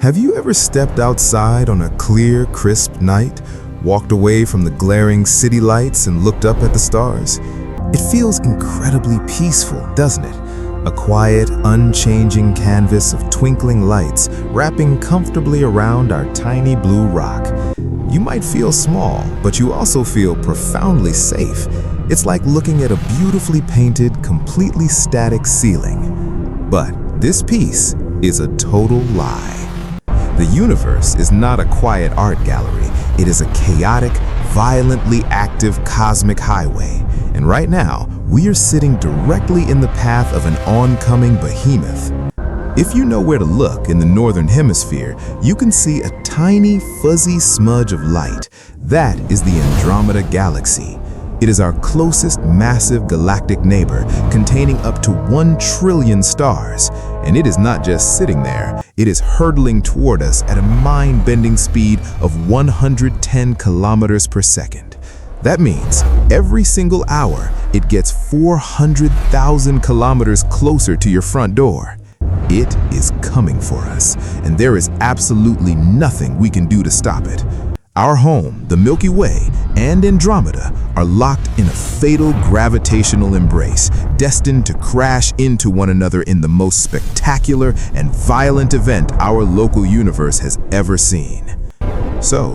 Have you ever stepped outside on a clear, crisp night, walked away from the glaring city lights and looked up at the stars? It feels incredibly peaceful, doesn't it? A quiet, unchanging canvas of twinkling lights wrapping comfortably around our tiny blue rock. You might feel small, but you also feel profoundly safe. It's like looking at a beautifully painted, completely static ceiling. But this piece is a total lie. The universe is not a quiet art gallery. It is a chaotic, violently active cosmic highway. And right now, we are sitting directly in the path of an oncoming behemoth. If you know where to look in the northern hemisphere, you can see a tiny, fuzzy smudge of light. That is the Andromeda Galaxy. It is our closest massive galactic neighbor, containing up to 1 trillion stars. And it is not just sitting there, it is hurtling toward us at a mind-bending speed of 110 kilometers per second. That means every single hour, it gets 400,000 kilometers closer to your front door. It is coming for us, and there is absolutely nothing we can do to stop it. Our home, the Milky Way, and Andromeda are locked in a fatal gravitational embrace, destined to crash into one another in the most spectacular and violent event our local universe has ever seen. So,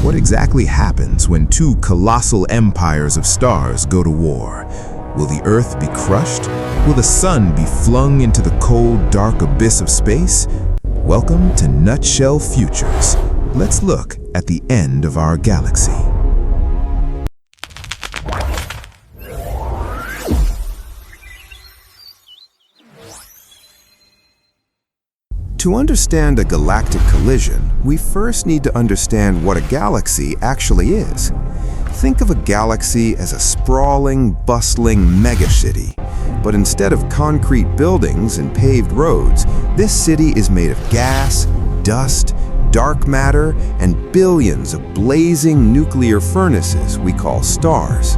what exactly happens when two colossal empires of stars go to war? Will the Earth be crushed? Will the Sun be flung into the cold, dark abyss of space? Welcome to Nutshell Futures. Let's look at the end of our galaxy. To understand a galactic collision, we first need to understand what a galaxy actually is. Think of a galaxy as a sprawling, bustling megacity. But instead of concrete buildings and paved roads, this city is made of gas, dust, dark matter, and billions of blazing nuclear furnaces we call stars.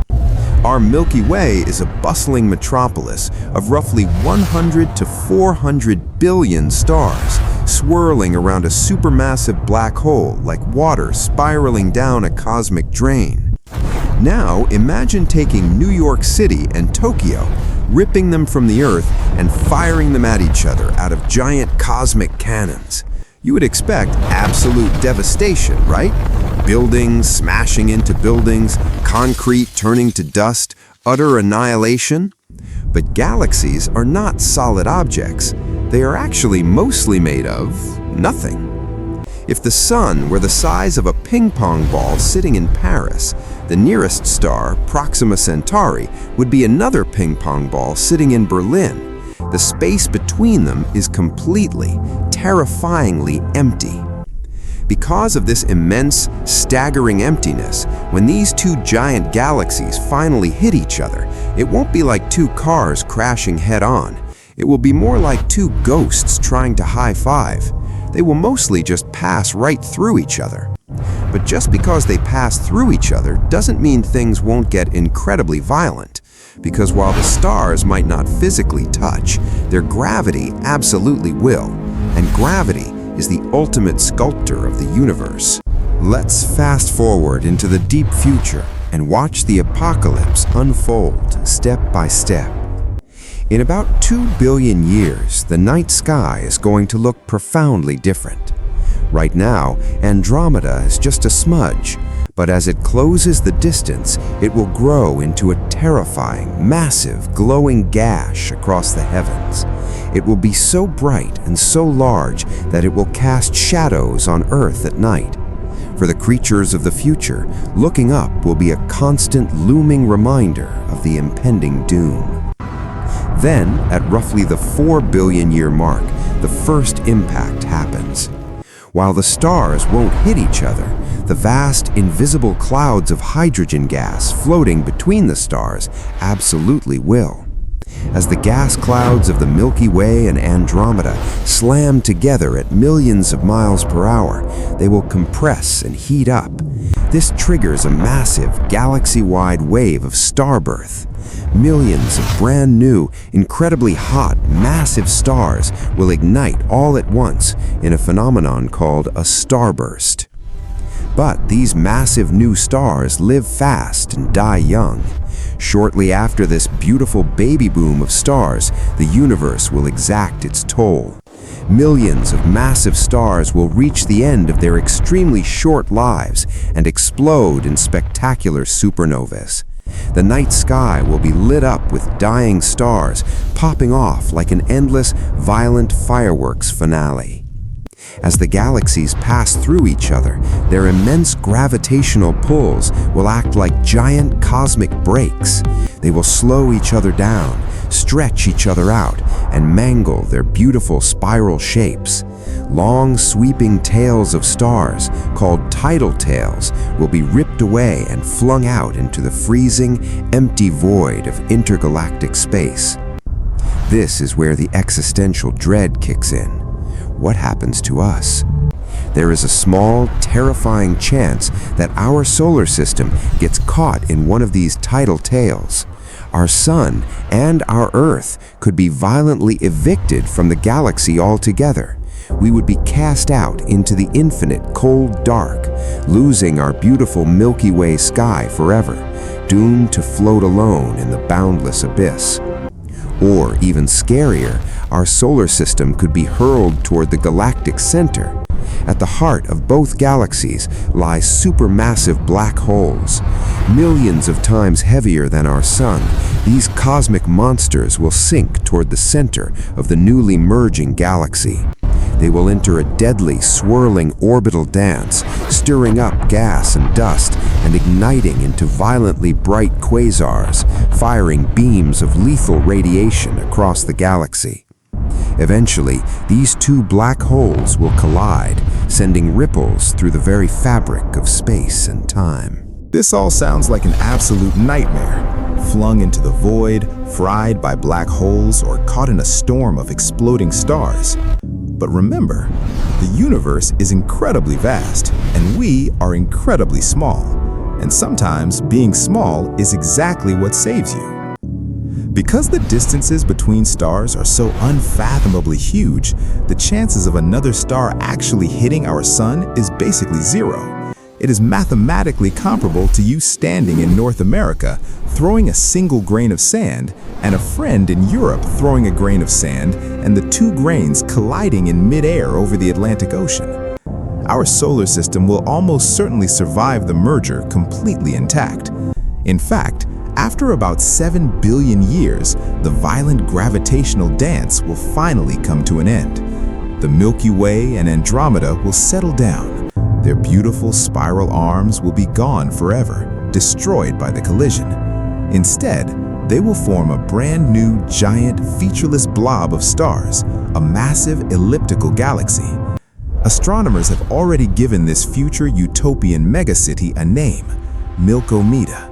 Our Milky Way is a bustling metropolis of roughly 100 to 400 billion stars, swirling around a supermassive black hole like water spiraling down a cosmic drain. Now imagine taking New York City and Tokyo, ripping them from the Earth and firing them at each other out of giant cosmic cannons. You would expect absolute devastation, right? Buildings smashing into buildings, concrete turning to dust, utter annihilation. But galaxies are not solid objects. They are actually mostly made of nothing. If the Sun were the size of a ping pong ball sitting in Paris, the nearest star, Proxima Centauri, would be another ping pong ball sitting in Berlin. The space between them is completely, terrifyingly empty. Because of this immense, staggering emptiness, when these two giant galaxies finally hit each other, it won't be like two cars crashing head-on. It will be more like two ghosts trying to high-five. They will mostly just pass right through each other. But just because they pass through each other doesn't mean things won't get incredibly violent. Because while the stars might not physically touch, their gravity absolutely will. And gravity is the ultimate sculptor of the universe. Let's fast forward into the deep future and watch the apocalypse unfold step by step. In about 2 billion years, the night sky is going to look profoundly different. Right now, Andromeda is just a smudge, but as it closes the distance, it will grow into a terrifying, massive, glowing gash across the heavens. It will be so bright and so large that it will cast shadows on Earth at night. For the creatures of the future, looking up will be a constant looming reminder of the impending doom. Then, at roughly the 4 billion year mark, the first impact happens. While the stars won't hit each other, the vast, invisible clouds of hydrogen gas floating between the stars absolutely will. As the gas clouds of the Milky Way and Andromeda slam together at millions of miles per hour, they will compress and heat up. This triggers a massive, galaxy-wide wave of starbirth. Millions of brand new, incredibly hot, massive stars will ignite all at once in a phenomenon called a starburst. But these massive new stars live fast and die young. Shortly after this beautiful baby boom of stars, the universe will exact its toll. Millions of massive stars will reach the end of their extremely short lives and explode in spectacular supernovas. The night sky will be lit up with dying stars popping off like an endless, violent fireworks finale. As the galaxies pass through each other, their immense gravitational pulls will act like giant cosmic brakes. They will slow each other down, stretch each other out, and mangle their beautiful spiral shapes. Long, sweeping tails of stars, called tidal tails, will be ripped away and flung out into the freezing, empty void of intergalactic space. This is where the existential dread kicks in. What happens to us? There is a small, terrifying chance that our solar system gets caught in one of these tidal tails. Our sun and our Earth could be violently evicted from the galaxy altogether. We would be cast out into the infinite cold dark, losing our beautiful Milky Way sky forever, doomed to float alone in the boundless abyss. Or, even scarier, our solar system could be hurled toward the galactic center. At the heart of both galaxies lie supermassive black holes. Millions of times heavier than our sun, these cosmic monsters will sink toward the center of the newly merging galaxy. They will enter a deadly, swirling orbital dance, stirring up gas and dust and igniting into violently bright quasars, firing beams of lethal radiation across the galaxy. Eventually, these two black holes will collide, sending ripples through the very fabric of space and time. This all sounds like an absolute nightmare. Flung into the void, fried by black holes, or caught in a storm of exploding stars. But remember, the universe is incredibly vast, and we are incredibly small. And sometimes being small is exactly what saves you. Because the distances between stars are so unfathomably huge, the chances of another star actually hitting our sun is basically zero. It is mathematically comparable to you standing in North America, throwing a single grain of sand, and a friend in Europe throwing a grain of sand, and the two grains colliding in midair over the Atlantic Ocean. Our solar system will almost certainly survive the merger completely intact. In fact, after about 7 billion years, the violent gravitational dance will finally come to an end. The Milky Way and Andromeda will settle down. Their beautiful spiral arms will be gone forever, destroyed by the collision. Instead, they will form a brand new, giant, featureless blob of stars, a massive elliptical galaxy. Astronomers have already given this future utopian megacity a name, Milkomeda.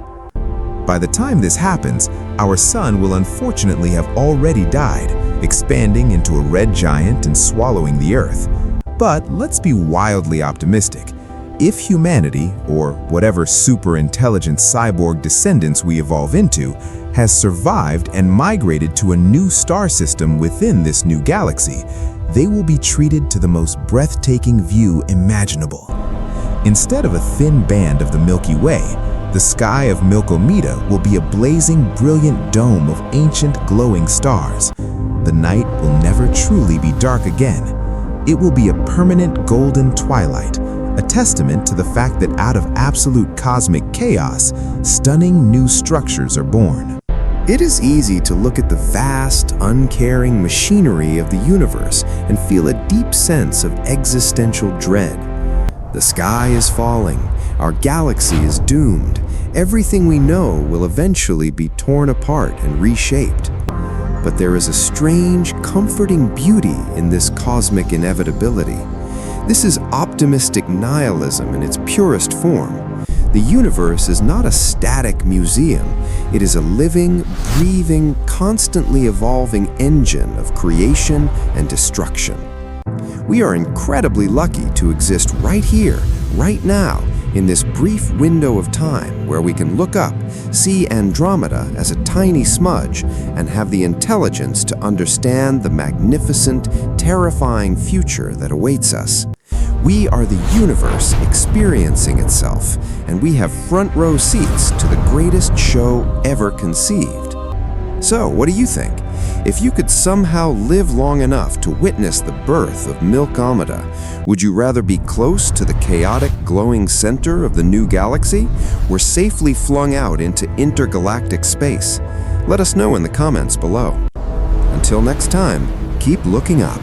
By the time this happens, our sun will unfortunately have already died, expanding into a red giant and swallowing the Earth. But let's be wildly optimistic. If humanity, or whatever super-intelligent cyborg descendants we evolve into, has survived and migrated to a new star system within this new galaxy, they will be treated to the most breathtaking view imaginable. Instead of a thin band of the Milky Way, the sky of Milkomeda will be a blazing, brilliant dome of ancient, glowing stars. The night will never truly be dark again. It will be a permanent golden twilight, a testament to the fact that out of absolute cosmic chaos, stunning new structures are born. It is easy to look at the vast, uncaring machinery of the universe and feel a deep sense of existential dread. The sky is falling. Our galaxy is doomed. Everything we know will eventually be torn apart and reshaped. But there is a strange, comforting beauty in this cosmic inevitability. This is optimistic nihilism in its purest form. The universe is not a static museum. It is a living, breathing, constantly evolving engine of creation and destruction. We are incredibly lucky to exist right here, right now, in this brief window of time where we can look up, see Andromeda as a tiny smudge, and have the intelligence to understand the magnificent, terrifying future that awaits us. We are the universe experiencing itself, and we have front row seats to the greatest show ever conceived. So, what do you think? If you could somehow live long enough to witness the birth of Milkomeda, would you rather be close to the chaotic, glowing center of the new galaxy, or safely flung out into intergalactic space? Let us know in the comments below. Until next time, keep looking up.